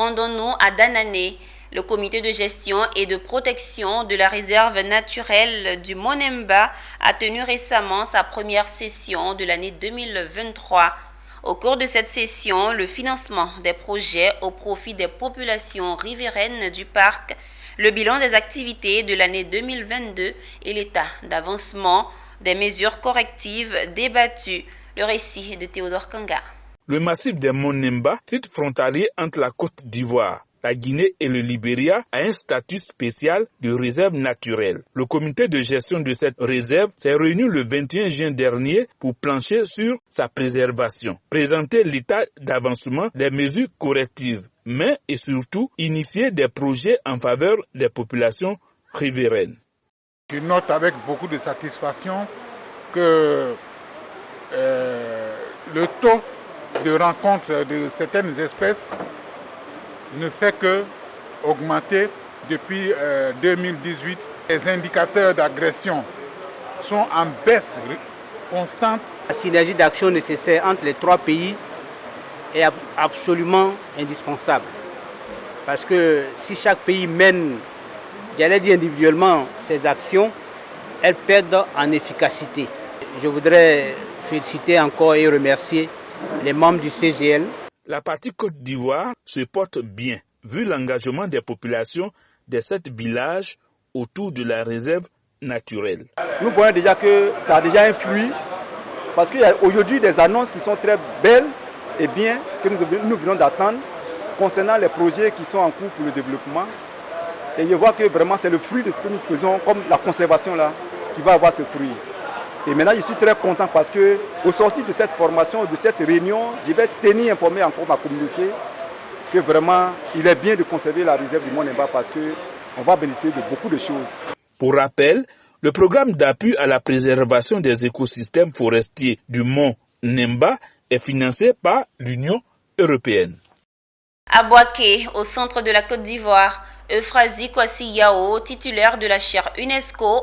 Rendons-nous à Danane. Le comité de gestion et de protection de la réserve naturelle du Monemba a tenu récemment sa première session de l'année 2023. Au cours de cette session, le financement des projets au profit des populations riveraines du parc, le bilan des activités de l'année 2022 et l'état d'avancement des mesures correctives débattues. Le récit de Théodore Kanga. Le massif des Monemba, site frontalier entre la Côte d'Ivoire, la Guinée et le Libéria, a un statut spécial de réserve naturelle. Le comité de gestion de cette réserve s'est réuni le 21 juin dernier pour plancher sur sa préservation, présenter l'état d'avancement des mesures correctives, mais et surtout initier des projets en faveur des populations riveraines. Je note avec beaucoup de satisfaction que le taux de rencontre de certaines espèces ne fait que augmenter depuis 2018. Les indicateurs d'agression sont en baisse constante. La synergie d'action nécessaire entre les trois pays est absolument indispensable. Parce que si chaque pays mène, j'allais dire individuellement, ses actions, elles perdent en efficacité. Je voudrais féliciter encore et remercier les membres du CGL. La partie Côte d'Ivoire se porte bien, vu l'engagement des populations de 7 villages autour de la réserve naturelle. Nous voyons déjà que ça a déjà influé, parce qu'il y a aujourd'hui des annonces qui sont très belles et bien, que nous venons d'attendre, concernant les projets qui sont en cours pour le développement. Et je vois que vraiment c'est le fruit de ce que nous faisons, comme la conservation là, qui va avoir ce fruit. Et maintenant, je suis très content parce que, au sortir de cette formation, de cette réunion, je vais tenir informer encore ma communauté que vraiment, il est bien de conserver la réserve du Monemba parce qu'on va bénéficier de beaucoup de choses. Pour rappel, le programme d'appui à la préservation des écosystèmes forestiers du Mont Nemba est financé par l'Union européenne. À Boaké, au centre de la Côte d'Ivoire, Euphrasie Kwasi Yao, titulaire de la chaire UNESCO